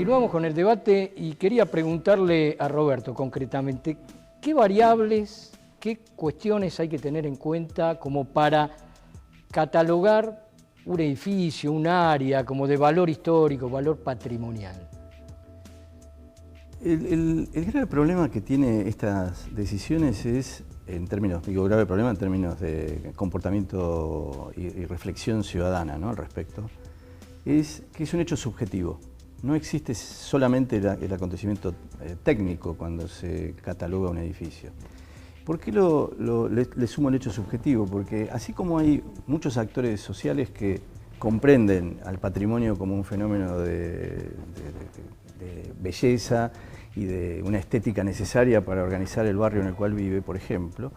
continuamos con el debate y quería preguntarle a Roberto concretamente, ¿qué variables, qué cuestiones hay que tener en cuenta como para catalogar un edificio, un área como de valor histórico, valor patrimonial? El grave problema que tiene estas decisiones es, grave problema en términos de comportamiento y reflexión ciudadana, ¿no?, al respecto, es que es un hecho subjetivo. No existe solamente el acontecimiento técnico cuando se cataloga un edificio. ¿Por qué le sumo el hecho subjetivo? Porque así como hay muchos actores sociales que comprenden al patrimonio como un fenómeno de belleza y de una estética necesaria para organizar el barrio en el cual vive, por ejemplo,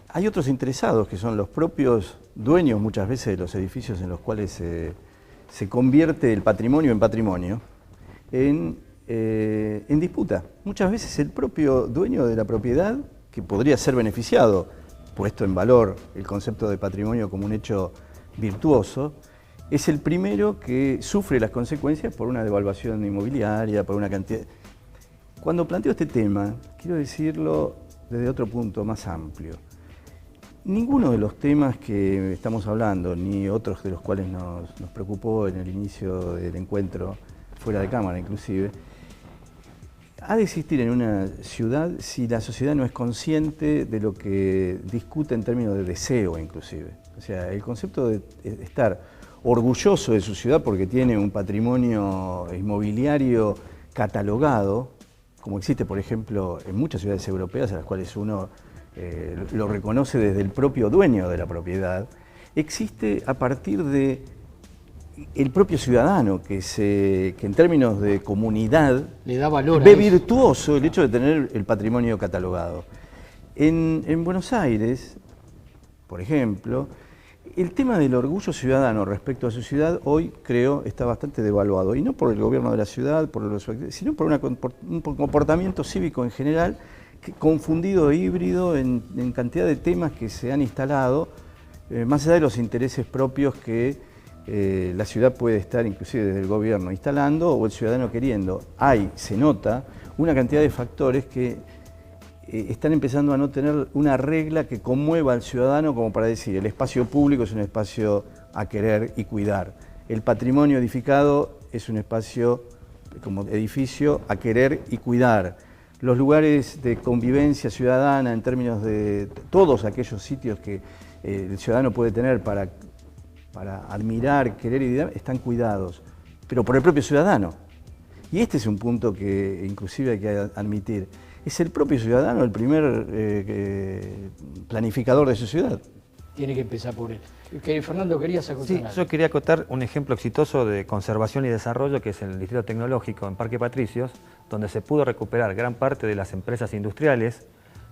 hay otros interesados que son los propios dueños muchas veces de los edificios en los cuales se convierte el patrimonio en patrimonio en disputa. Muchas veces el propio dueño de la propiedad, que podría ser beneficiado, puesto en valor el concepto de patrimonio como un hecho virtuoso, es el primero que sufre las consecuencias por una devaluación inmobiliaria, por una cantidad. Cuando planteo este tema, quiero decirlo desde otro punto más amplio. Ninguno de los temas que estamos hablando, ni otros de los cuales nos preocupó en el inicio del encuentro, fuera de cámara inclusive, ha de existir en una ciudad si la sociedad no es consciente de lo que discute en términos de deseo inclusive. O sea, el concepto de estar orgulloso de su ciudad porque tiene un patrimonio inmobiliario catalogado, como existe por ejemplo en muchas ciudades europeas a las cuales uno lo reconoce desde el propio dueño de la propiedad, existe a partir de el propio ciudadano que en términos de comunidad le da valor ve virtuoso el hecho de tener el patrimonio catalogado. En Buenos Aires, por ejemplo, el tema del orgullo ciudadano respecto a su ciudad hoy, creo, está bastante devaluado. Y no por el gobierno de la ciudad, sino por un comportamiento cívico en general, confundido e híbrido en cantidad de temas que se han instalado, más allá de los intereses propios que la ciudad puede estar, inclusive desde el gobierno, instalando o el ciudadano queriendo. Se nota una cantidad de factores que están empezando a no tener una regla que conmueva al ciudadano como para decir el espacio público es un espacio a querer y cuidar. El patrimonio edificado es un espacio como edificio a querer y cuidar. Los lugares de convivencia ciudadana en términos de todos aquellos sitios que el ciudadano puede tener para admirar, querer y están cuidados, pero por el propio ciudadano. Y este es un punto que inclusive hay que admitir. Es el propio ciudadano el primer planificador de su ciudad. Tiene que empezar por él. Fernando, querías acotar algo. Yo quería acotar un ejemplo exitoso de conservación y desarrollo que es en el Distrito Tecnológico, en Parque Patricios, donde se pudo recuperar gran parte de las empresas industriales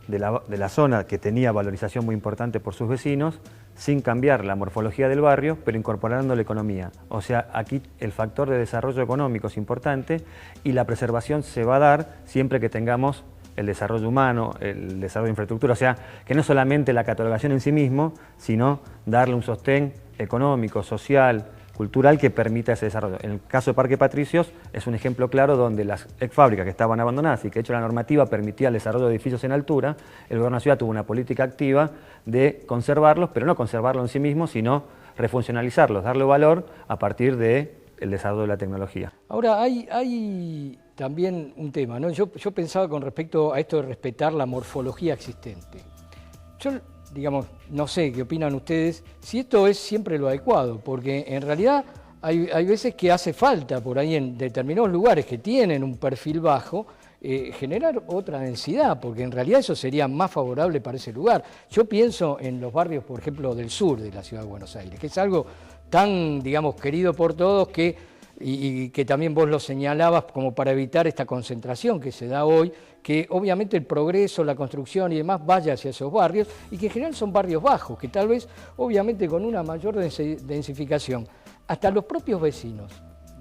de la zona que tenía valorización muy importante por sus vecinos, sin cambiar la morfología del barrio, pero incorporando la economía. O sea, aquí el factor de desarrollo económico es importante y la preservación se va a dar siempre que tengamos el desarrollo humano, el desarrollo de infraestructura, o sea, que no solamente la catalogación en sí mismo, sino darle un sostén económico, social, cultural que permita ese desarrollo. En el caso de Parque Patricios es un ejemplo claro donde las ex fábricas que estaban abandonadas y que de hecho la normativa permitía el desarrollo de edificios en altura, el gobierno de la ciudad tuvo una política activa de conservarlos, pero no conservarlos en sí mismos, sino refuncionalizarlos, darle valor a partir del desarrollo de la tecnología. Ahora, hay también un tema, ¿no? Yo pensaba con respecto a esto de respetar la morfología existente. Yo, digamos, no sé qué opinan ustedes, si esto es siempre lo adecuado, porque en realidad hay veces que hace falta por ahí en determinados lugares que tienen un perfil bajo, generar otra densidad, porque en realidad eso sería más favorable para ese lugar. Yo pienso en los barrios, por ejemplo, del sur de la ciudad de Buenos Aires, que es algo tan, digamos, querido por todos y que también vos lo señalabas como para evitar esta concentración que se da hoy, que obviamente el progreso, la construcción y demás vaya hacia esos barrios y que en general son barrios bajos, que tal vez obviamente con una mayor densificación, hasta los propios vecinos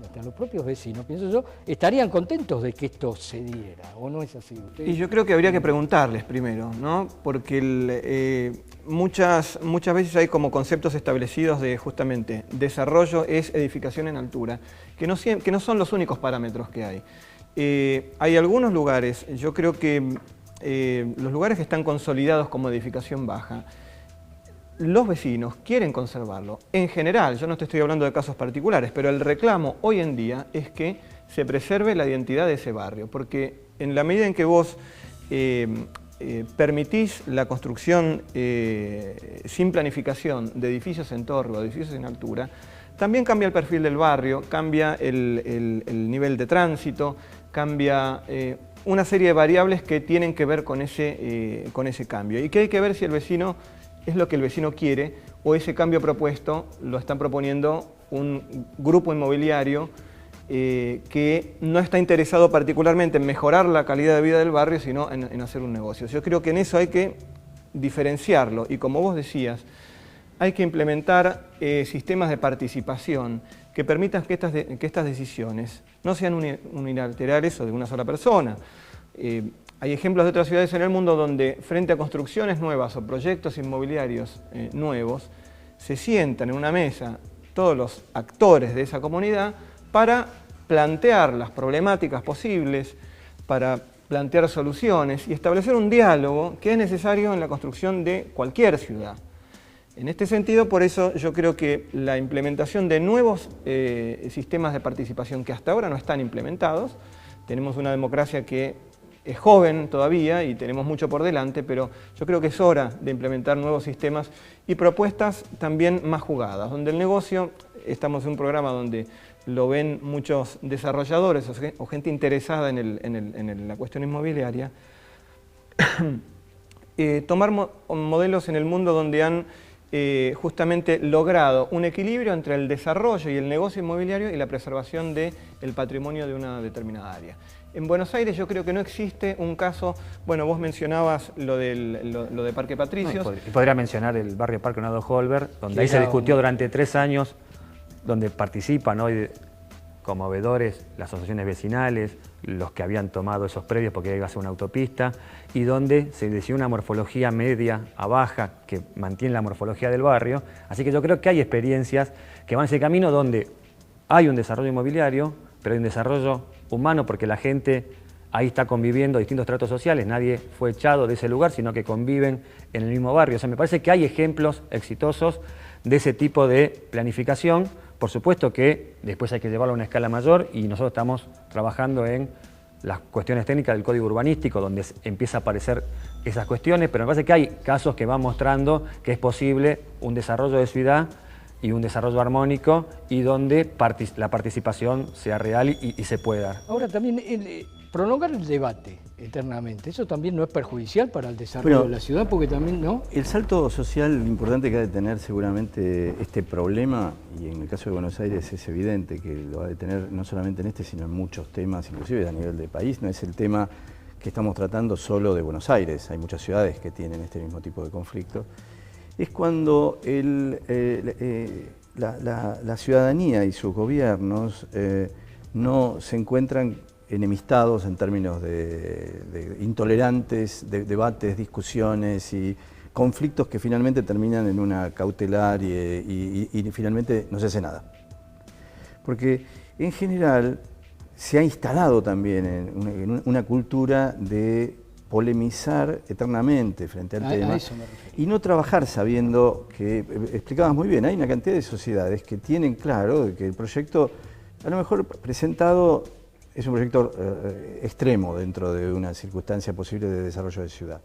hasta los propios vecinos, pienso yo, estarían contentos de que esto se diera, ¿o no es así? ¿Usted? Y yo creo que habría que preguntarles primero, ¿no? Porque muchas veces hay como conceptos establecidos de justamente desarrollo es edificación en altura, que no son los únicos parámetros que hay. Hay algunos lugares, yo creo que los lugares que están consolidados como edificación baja, los vecinos quieren conservarlo. En general, yo no te estoy hablando de casos particulares, pero el reclamo hoy en día es que se preserve la identidad de ese barrio, porque en la medida en que vos permitís la construcción sin planificación de edificios en torre o edificios en altura, también cambia el perfil del barrio, cambia el nivel de tránsito, cambia una serie de variables que tienen que ver con ese cambio. Y que hay que ver si el vecino es lo que el vecino quiere o ese cambio propuesto lo están proponiendo un grupo inmobiliario que no está interesado particularmente en mejorar la calidad de vida del barrio, sino en hacer un negocio. Yo creo que en eso hay que diferenciarlo y, como vos decías, hay que implementar sistemas de participación que permitan que estas decisiones no sean unilaterales o de una sola persona. Hay ejemplos de otras ciudades en el mundo donde, frente a construcciones nuevas o proyectos inmobiliarios nuevos, se sientan en una mesa todos los actores de esa comunidad para plantear las problemáticas posibles, para plantear soluciones y establecer un diálogo que es necesario en la construcción de cualquier ciudad. En este sentido, por eso yo creo que la implementación de nuevos sistemas de participación que hasta ahora no están implementados, tenemos una democracia que es joven todavía y tenemos mucho por delante, pero yo creo que es hora de implementar nuevos sistemas y propuestas también más jugadas, donde el negocio, estamos en un programa donde lo ven muchos desarrolladores o gente interesada en la cuestión inmobiliaria, tomar modelos en el mundo donde han justamente logrado un equilibrio entre el desarrollo y el negocio inmobiliario y la preservación del patrimonio de una determinada área. En Buenos Aires yo creo que no existe un caso, bueno, vos mencionabas lo de Parque Patricios. Y podría mencionar el barrio Parque Leonardo Holberg, donde ahí se discutió durante 3 años, donde participan hoy como veedores las asociaciones vecinales, los que habían tomado esos predios porque iba a ser una autopista, y donde se decidió una morfología media a baja que mantiene la morfología del barrio. Así que yo creo que hay experiencias que van ese camino donde hay un desarrollo inmobiliario, pero hay un desarrollo humano porque la gente ahí está conviviendo distintos tratos sociales, nadie fue echado de ese lugar, sino que conviven en el mismo barrio. O sea, me parece que hay ejemplos exitosos de ese tipo de planificación. Por supuesto que después hay que llevarlo a una escala mayor y nosotros estamos trabajando en las cuestiones técnicas del código urbanístico, donde empieza a aparecer esas cuestiones, pero me parece que hay casos que van mostrando que es posible un desarrollo de ciudad y un desarrollo armónico y donde la participación sea real y se pueda dar. Ahora también prolongar el debate eternamente, eso también no es perjudicial para el desarrollo de la ciudad, porque también, ¿no? El salto social importante que ha de tener seguramente este problema, y en el caso de Buenos Aires es evidente que lo va a tener no solamente en este, sino en muchos temas, inclusive a nivel de país, no es el tema que estamos tratando solo de Buenos Aires, hay muchas ciudades que tienen este mismo tipo de conflicto, es cuando la ciudadanía y sus gobiernos no se encuentran enemistados en términos de intolerantes, de debates, discusiones y conflictos que finalmente terminan en una cautelar y finalmente no se hace nada. Porque en general se ha instalado también en una cultura de polemizar eternamente frente al tema y no trabajar sabiendo que, explicabas muy bien, hay una cantidad de sociedades que tienen claro de que el proyecto, a lo mejor presentado, es un proyecto extremo dentro de una circunstancia posible de desarrollo de ciudad.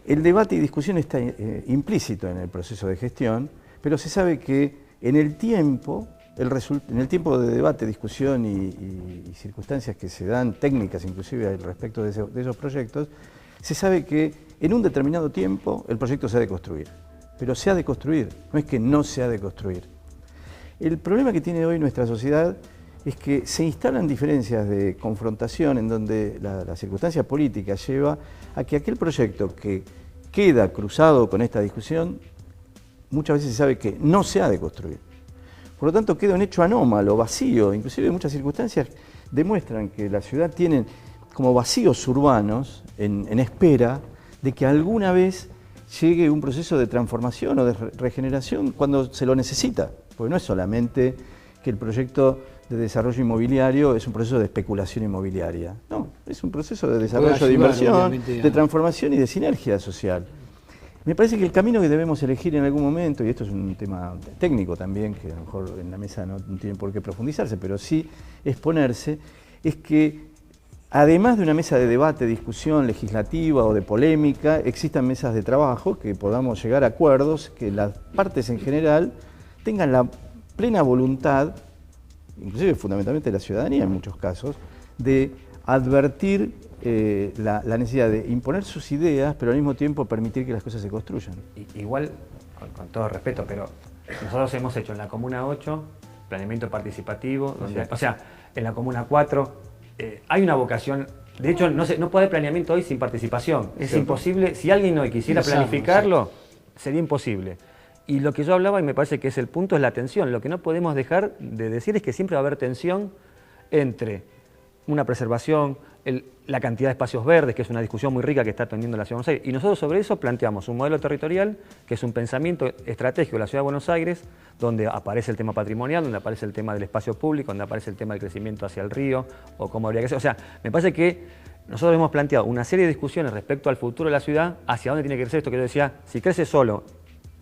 El debate y discusión está implícito en el proceso de gestión, pero se sabe que en el tiempo de debate, discusión y circunstancias que se dan, técnicas inclusive al respecto de esos proyectos, se sabe que en un determinado tiempo el proyecto se ha de construir. Pero se ha de construir, no es que no se ha de construir. El problema que tiene hoy nuestra sociedad es que se instalan diferencias de confrontación en donde la circunstancia política lleva a que aquel proyecto que queda cruzado con esta discusión, muchas veces se sabe que no se ha de construir. Por lo tanto, queda un hecho anómalo, vacío. Inclusive en muchas circunstancias demuestran que la ciudad tiene como vacíos urbanos en espera de que alguna vez llegue un proceso de transformación o de regeneración cuando se lo necesita. Porque no es solamente que el proyecto de desarrollo inmobiliario es un proceso de especulación inmobiliaria. No, es un proceso de desarrollo, de inversión, de transformación y de sinergia social. Me parece que el camino que debemos elegir en algún momento, y esto es un tema técnico también, que a lo mejor en la mesa no tiene por qué profundizarse, pero sí exponerse, es que además de una mesa de debate, discusión legislativa o de polémica, existan mesas de trabajo que podamos llegar a acuerdos, que las partes en general tengan la plena voluntad, inclusive fundamentalmente la ciudadanía en muchos casos, de advertir la necesidad de imponer sus ideas, pero al mismo tiempo permitir que las cosas se construyan. Igual, con todo respeto, pero nosotros hemos hecho en la Comuna 8 planeamiento participativo, donde, o sea, en la Comuna 4 hay una vocación. De hecho, no puede haber planeamiento hoy sin participación. Es imposible. Si alguien hoy quisiera planificarlo, sería imposible. Y lo que yo hablaba, y me parece que es el punto, es la tensión. Lo que no podemos dejar de decir es que siempre va a haber tensión entre una preservación, la cantidad de espacios verdes, que es una discusión muy rica que está teniendo la Ciudad de Buenos Aires. Y nosotros sobre eso planteamos un modelo territorial, que es un pensamiento estratégico de la Ciudad de Buenos Aires, donde aparece el tema patrimonial, donde aparece el tema del espacio público, donde aparece el tema del crecimiento hacia el río, o cómo habría que ser. O sea, me parece que nosotros hemos planteado una serie de discusiones respecto al futuro de la ciudad, hacia dónde tiene que crecer esto que yo decía. Si crece solo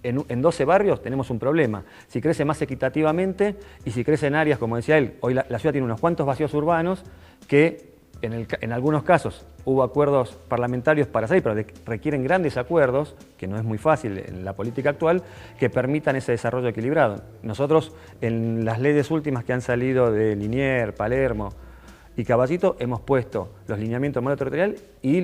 en 12 barrios tenemos un problema. Si crece más equitativamente y si crece en áreas, como decía él, hoy la ciudad tiene unos cuantos vacíos urbanos que en algunos casos hubo acuerdos parlamentarios para salir, pero requieren grandes acuerdos, que no es muy fácil en la política actual, que permitan ese desarrollo equilibrado. Nosotros en las leyes últimas que han salido de Liniers, Palermo y Caballito hemos puesto los lineamientos del modelo territorial y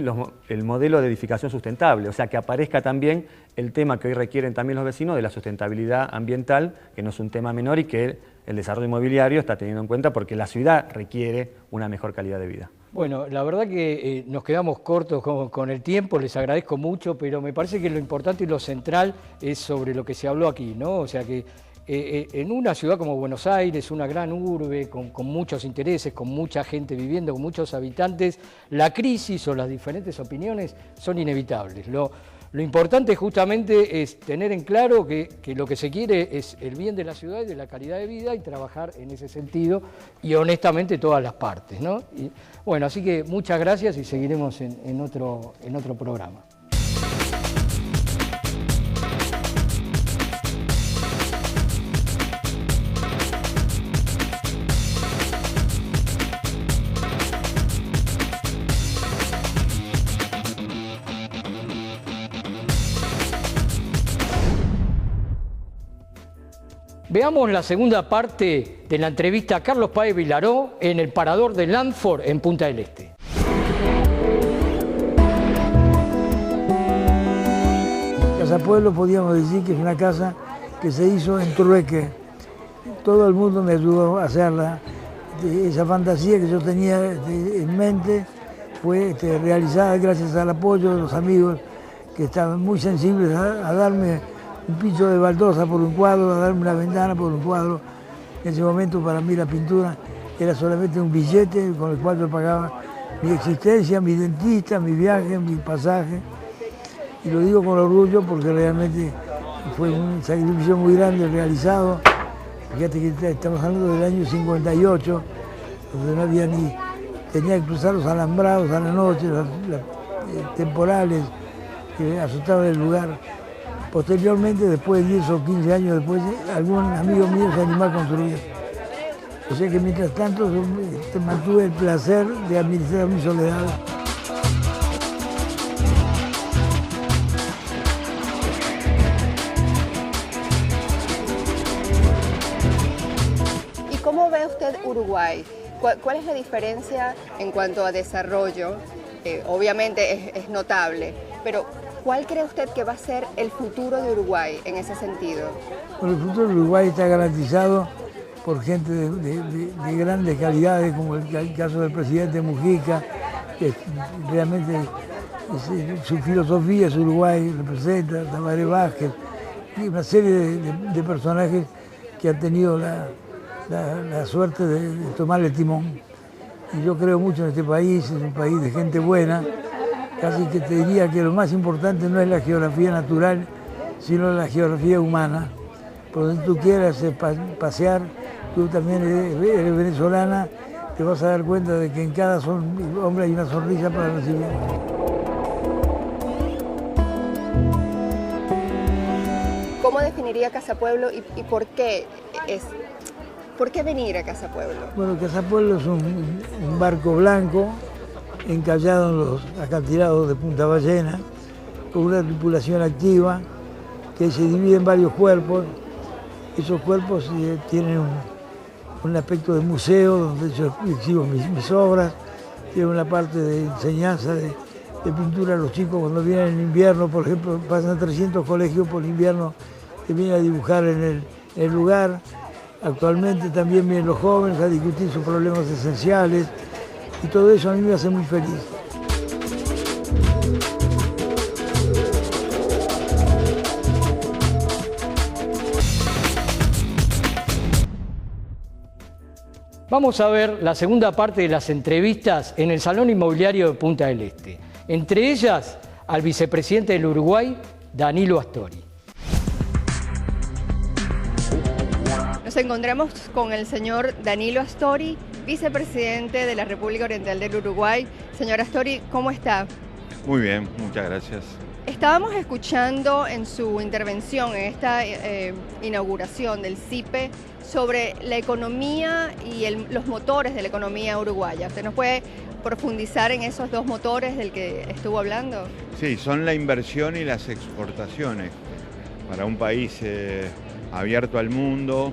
el modelo de edificación sustentable, o sea que aparezca también el tema que hoy requieren también los vecinos de la sustentabilidad ambiental, que no es un tema menor y que el desarrollo inmobiliario está teniendo en cuenta porque la ciudad requiere una mejor calidad de vida. Bueno, la verdad que nos quedamos cortos con el tiempo, les agradezco mucho, pero me parece que lo importante y lo central es sobre lo que se habló aquí, ¿no? O sea que en una ciudad como Buenos Aires, una gran urbe, con muchos intereses, con mucha gente viviendo, con muchos habitantes, la crisis o las diferentes opiniones son inevitables. Lo importante justamente es tener en claro que lo que se quiere es el bien de la ciudad y de la calidad de vida y trabajar en ese sentido y honestamente todas las partes, ¿no? Y, bueno, así que muchas gracias y seguiremos en otro programa. Veamos la segunda parte de la entrevista a Carlos Páez Vilaró en el parador de Landford en Punta del Este. Casa Pueblo podríamos decir que es una casa que se hizo en trueque. Todo el mundo me ayudó a hacerla. Esa fantasía que yo tenía en mente fue realizada gracias al apoyo de los amigos que estaban muy sensibles a darme un piso de baldosa por un cuadro, a darme una ventana por un cuadro. En ese momento para mí la pintura era solamente un billete con el cual yo pagaba mi existencia, mi dentista, mi viaje, mi pasaje. Y lo digo con orgullo porque realmente fue un sacrificio muy grande realizado. Fíjate que estamos hablando del año 58, donde no había tenía que cruzar los alambrados a la noche, las temporales que azotaban el lugar. Posteriormente, después de 10 o 15 años después, algún amigo mío se animó a construir. O sea que mientras tanto mantuve el placer de administrar mi soledad. ¿Y cómo ve usted Uruguay? ¿Cuál es la diferencia en cuanto a desarrollo? Obviamente es notable, pero ¿cuál cree usted que va a ser el futuro de Uruguay en ese sentido? Bueno, el futuro de Uruguay está garantizado por gente de grandes calidades, como el caso del presidente Mujica, que realmente su filosofía es Uruguay, representa, Tabaré Vázquez, y una serie de personajes que han tenido la suerte de tomar el timón. Y yo creo mucho en este país, es un país de gente buena, casi que te diría que lo más importante no es la geografía natural, sino la geografía humana. Por donde tú quieras pasear, tú también eres venezolana, te vas a dar cuenta de que en cada hombre hay una sonrisa para recibir. ¿Cómo definiría Casa Pueblo y por qué venir a Casa Pueblo? Bueno, Casa Pueblo es un barco blanco encallado en los acantilados de Punta Ballena, con una tripulación activa que se divide en varios cuerpos. Esos cuerpos tienen un aspecto de museo, donde yo exhibo mis obras, tiene una parte de enseñanza de pintura a los chicos cuando vienen en invierno, por ejemplo, pasan 300 colegios por invierno que vienen a dibujar en el lugar. Actualmente también vienen los jóvenes a discutir sus problemas esenciales y todo eso a mí me hace muy feliz. Vamos a ver la segunda parte de las entrevistas en el Salón Inmobiliario de Punta del Este. Entre ellas, al vicepresidente del Uruguay, Danilo Astori. Nos encontramos con el señor Danilo Astori, vicepresidente de la República Oriental del Uruguay. Señor Astori, ¿cómo está? Muy bien, muchas gracias. Estábamos escuchando en su intervención, en esta inauguración del CIPE, sobre la economía y los motores de la economía uruguaya. ¿Usted nos puede profundizar en esos dos motores del que estuvo hablando? Sí, son la inversión y las exportaciones. Para un país abierto al mundo,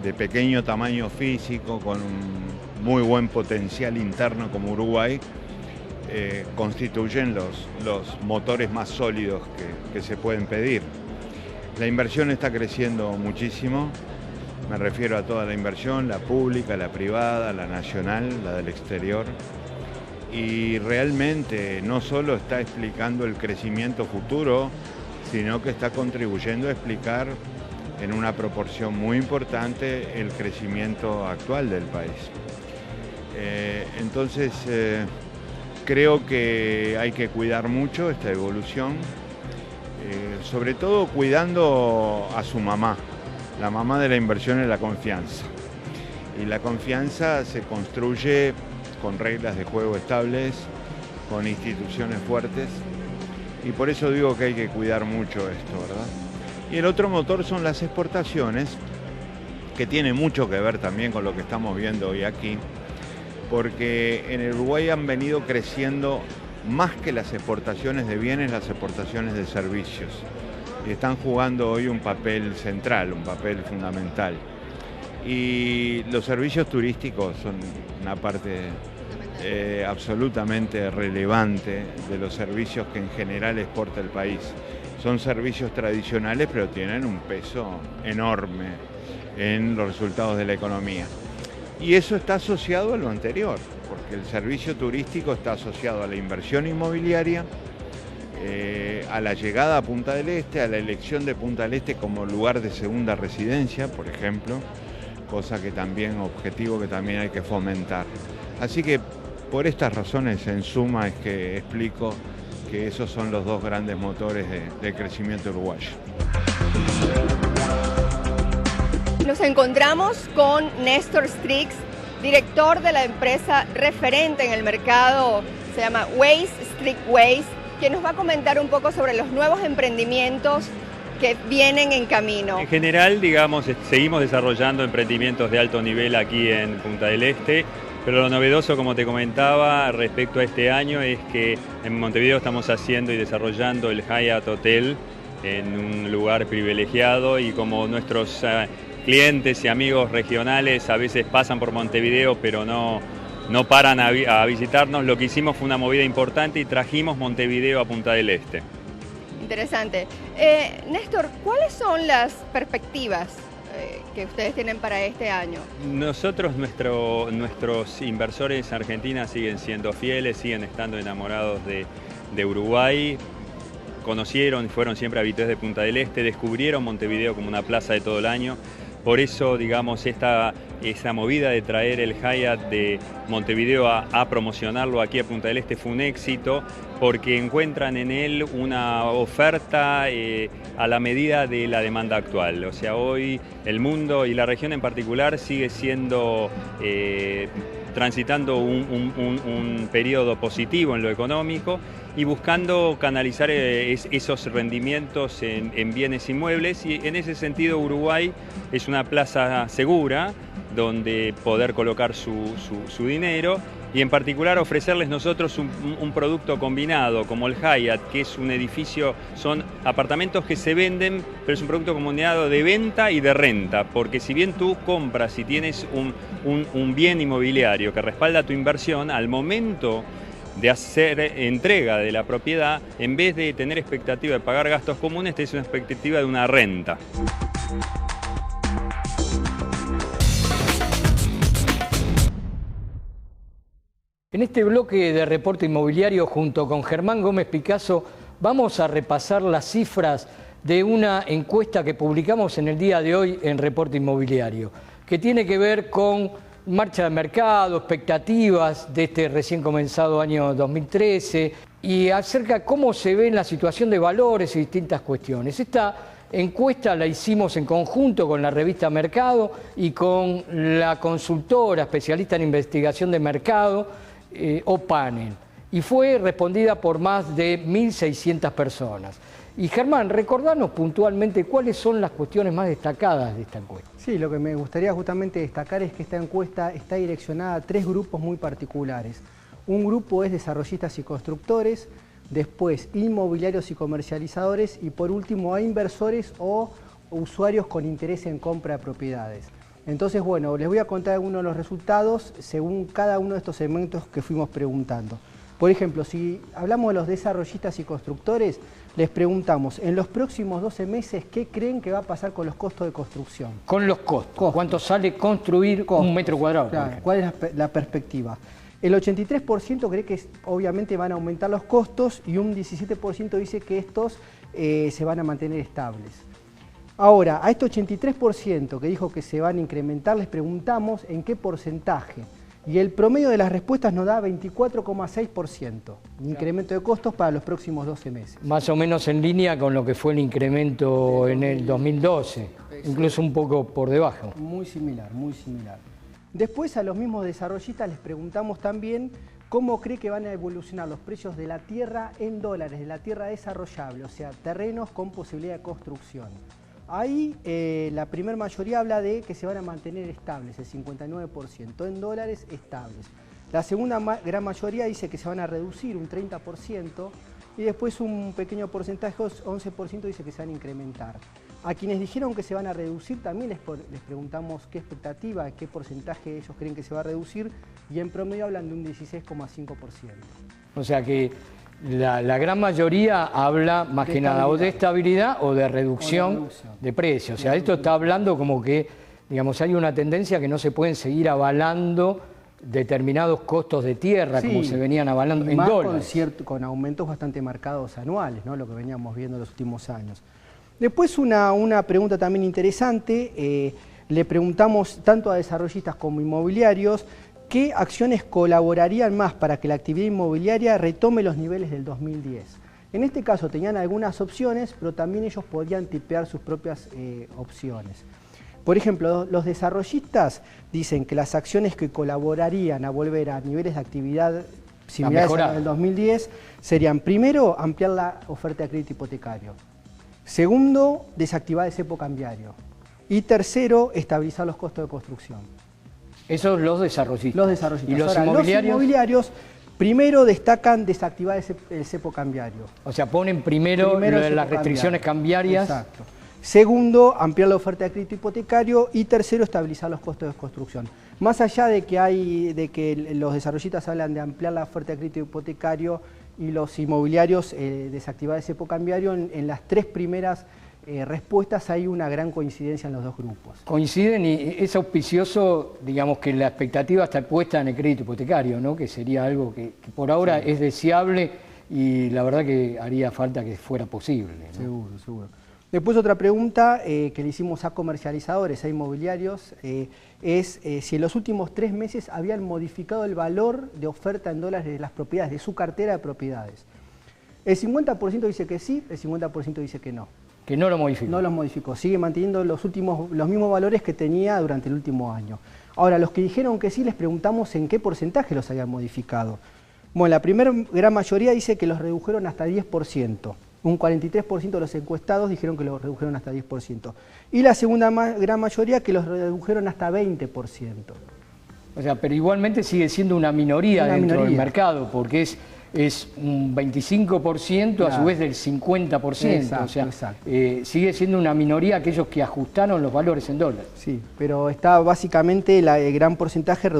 de pequeño tamaño físico, con un muy buen potencial interno como Uruguay, constituyen los motores más sólidos que se pueden pedir. La inversión está creciendo muchísimo, me refiero a toda la inversión, la pública, la privada, la nacional, la del exterior, y realmente no solo está explicando el crecimiento futuro, sino que está contribuyendo a explicar en una proporción muy importante el crecimiento actual del país. Entonces, creo que hay que cuidar mucho esta evolución, sobre todo cuidando a su mamá. La mamá de la inversión es la confianza. Y la confianza se construye con reglas de juego estables, con instituciones fuertes. Y por eso digo que hay que cuidar mucho esto, ¿verdad? Y el otro motor son las exportaciones, que tiene mucho que ver también con lo que estamos viendo hoy aquí, porque en el Uruguay han venido creciendo más que las exportaciones de bienes, las exportaciones de servicios. Y están jugando hoy un papel central, un papel fundamental. Y los servicios turísticos son una parte absolutamente relevante de los servicios que en general exporta el país. Son servicios tradicionales, pero tienen un peso enorme en los resultados de la economía. Y eso está asociado a lo anterior, porque el servicio turístico está asociado a la inversión inmobiliaria, a la llegada a Punta del Este, a la elección de Punta del Este como lugar de segunda residencia, por ejemplo, cosa que también, objetivo que también hay que fomentar. Así que por estas razones, en suma, es que explico que esos son los dos grandes motores de crecimiento uruguayo. Nos encontramos con Néstor Strix, director de la empresa referente en el mercado, se llama Waze, Strix Waze, que nos va a comentar un poco sobre los nuevos emprendimientos que vienen en camino. En general, digamos, seguimos desarrollando emprendimientos de alto nivel aquí en Punta del Este, pero lo novedoso, como te comentaba, respecto a este año es que en Montevideo estamos haciendo y desarrollando el Hyatt Hotel en un lugar privilegiado, y como nuestros clientes y amigos regionales a veces pasan por Montevideo pero no paran a visitarnos, lo que hicimos fue una movida importante y trajimos Montevideo a Punta del Este. Interesante. Néstor, ¿cuáles son las perspectivas que ustedes tienen para este año? Nosotros, nuestros inversores en Argentina siguen siendo fieles, siguen estando enamorados de Uruguay. Conocieron y fueron siempre habituales de Punta del Este, descubrieron Montevideo como una plaza de todo el año. Por eso, digamos, esa movida de traer el Hyatt de Montevideo a promocionarlo aquí a Punta del Este fue un éxito, porque encuentran en él una oferta a la medida de la demanda actual. O sea, hoy el mundo y la región en particular sigue siendo, transitando un periodo positivo en lo económico y buscando canalizar esos rendimientos en bienes inmuebles, y en ese sentido Uruguay es una plaza segura donde poder colocar su dinero, y en particular ofrecerles nosotros un producto combinado como el Hyatt, que es un edificio, son apartamentos que se venden, pero es un producto combinado de venta y de renta, porque si bien tú compras y tienes un bien inmobiliario que respalda tu inversión, al momento de hacer entrega de la propiedad, en vez de tener expectativa de pagar gastos comunes, tenés una expectativa de una renta. En este bloque de reporte inmobiliario, junto con Germán Gómez Picasso, vamos a repasar las cifras de una encuesta que publicamos en el día de hoy en Reporte Inmobiliario, que tiene que ver con marcha de mercado, expectativas de este recién comenzado año 2013 y acerca de cómo se ve la situación de valores y distintas cuestiones. Esta encuesta la hicimos en conjunto con la revista Mercado y con la consultora especialista en investigación de mercado, O'Panel, y fue respondida por más de 1.600 personas. Y Germán, recordanos puntualmente cuáles son las cuestiones más destacadas de esta encuesta. Sí, lo que me gustaría justamente destacar es que esta encuesta está direccionada a 3 grupos muy particulares. Un grupo es desarrollistas y constructores, después inmobiliarios y comercializadores, y por último a inversores o usuarios con interés en compra de propiedades. Entonces, bueno, les voy a contar algunos de los resultados según cada uno de estos segmentos que fuimos preguntando. Por ejemplo, si hablamos de los desarrollistas y constructores, les preguntamos, en los próximos 12 meses, ¿qué creen que va a pasar con los costos de construcción? Con los costos. ¿Cuánto sale construir un metro cuadrado? Claro, ¿cuál es la perspectiva? El 83% cree que obviamente van a aumentar los costos y un 17% dice que estos se van a mantener estables. Ahora, a este 83% que dijo que se van a incrementar, les preguntamos en qué porcentaje. Y el promedio de las respuestas nos da 24,6%, incremento de costos para los próximos 12 meses. Más o menos en línea con lo que fue el incremento en el 2012, incluso un poco por debajo. Muy similar, muy similar. Después a los mismos desarrollistas les preguntamos también cómo cree que van a evolucionar los precios de la tierra en dólares, de la tierra desarrollable, o sea, terrenos con posibilidad de construcción. Ahí la primera mayoría habla de que se van a mantener estables, el 59%, en dólares estables. La segunda gran mayoría dice que se van a reducir un 30% y después un pequeño porcentaje, 11%, dice que se van a incrementar. A quienes dijeron que se van a reducir también les preguntamos qué expectativa, qué porcentaje ellos creen que se va a reducir y en promedio hablan de un 16,5%. O sea que la gran mayoría habla más que nada o de estabilidad o de reducción de precios. O sea, esto está hablando como que, digamos, hay una tendencia que no se pueden seguir avalando determinados costos de tierra, sí, como se venían avalando en dólares. Con aumentos bastante marcados anuales, ¿no? Lo que veníamos viendo en los últimos años. Después una pregunta también interesante, le preguntamos tanto a desarrollistas como inmobiliarios qué acciones colaborarían más para que la actividad inmobiliaria retome los niveles del 2010. En este caso tenían algunas opciones, pero también ellos podían tipear sus propias opciones. Por ejemplo, los desarrollistas dicen que las acciones que colaborarían a volver a niveles de actividad similares a los del 2010 serían, primero, ampliar la oferta de crédito hipotecario. Segundo, desactivar el cepo cambiario. Y tercero, estabilizar los costos de construcción. Esos los desarrollistas. Los desarrollistas. ¿Y los Ahora, inmobiliarios? Los inmobiliarios primero destacan desactivar el cepo cambiario. O sea, ponen primero las restricciones cambiarias. Exacto. Segundo, ampliar la oferta de crédito hipotecario. Y tercero, estabilizar los costos de construcción. Más allá de que los desarrollistas hablan de ampliar la oferta de crédito hipotecario y los inmobiliarios desactivar el cepo cambiario, en las tres primeras respuestas hay una gran coincidencia en los dos grupos. Coinciden y es auspicioso, digamos, que la expectativa está puesta en el crédito hipotecario, ¿no? Que sería algo que por ahora sí es deseable y la verdad que haría falta que fuera posible, ¿no? Seguro, seguro. Después otra pregunta que le hicimos a comercializadores, a inmobiliarios, es si en los últimos 3 meses habían modificado el valor de oferta en dólares de las propiedades, de su cartera de propiedades. El 50% dice que sí, el 50% dice que no. Que no lo modificó. No los modificó, sigue manteniendo los mismos valores que tenía durante el último año. Ahora, los que dijeron que sí, les preguntamos en qué porcentaje los habían modificado. Bueno, la primera gran mayoría dice que los redujeron hasta 10%. Un 43% de los encuestados dijeron que los redujeron hasta 10%. Y la segunda gran mayoría que los redujeron hasta 20%. O sea, pero igualmente sigue siendo una minoría dentro del mercado, porque es un 25% claro. A su vez del 50%. Exacto, o sea, sigue siendo una minoría aquellos que ajustaron los valores en dólares. Sí, pero está básicamente el gran porcentaje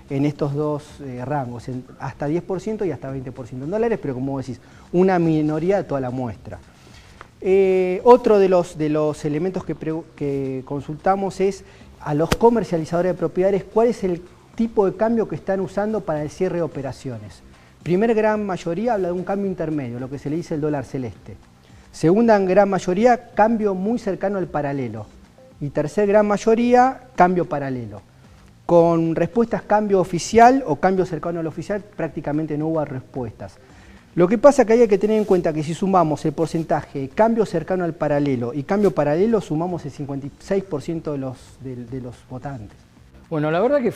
en estos dos rangos, hasta 10% y hasta 20% en dólares, pero como vos decís, una minoría de toda la muestra. Otro de los elementos que consultamos es a los comercializadores de propiedades, cuál es el tipo de cambio que están usando para el cierre de operaciones. Primer gran mayoría habla de un cambio intermedio, lo que se le dice el dólar celeste. Segunda gran mayoría, cambio muy cercano al paralelo. Y tercer gran mayoría, cambio paralelo. Con respuestas cambio oficial o cambio cercano al oficial, prácticamente no hubo respuestas. Lo que pasa es que hay que tener en cuenta que si sumamos el porcentaje cambio cercano al paralelo y cambio paralelo, sumamos el 56% de los votantes. Bueno, la verdad que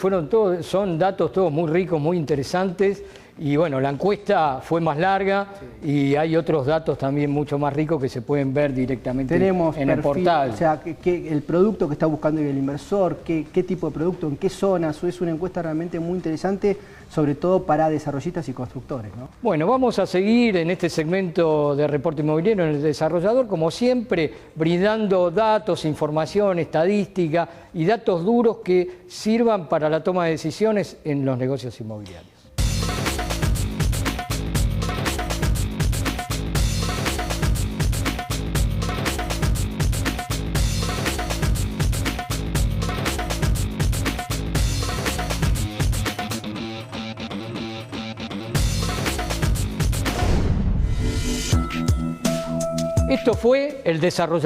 son datos todos muy ricos, muy interesantes. Y bueno, la encuesta fue más larga y hay otros datos también mucho más ricos que se pueden ver directamente en el portal. O sea, el producto que está buscando el inversor, qué tipo de producto, en qué zonas, es una encuesta realmente muy interesante, sobre todo para desarrollistas y constructores, ¿no? Bueno, vamos a seguir en este segmento de Reporte Inmobiliario en el Desarrollador, como siempre, brindando datos, información, estadística y datos duros que sirvan para la toma de decisiones en los negocios inmobiliarios. Esto fue el Desarrollador.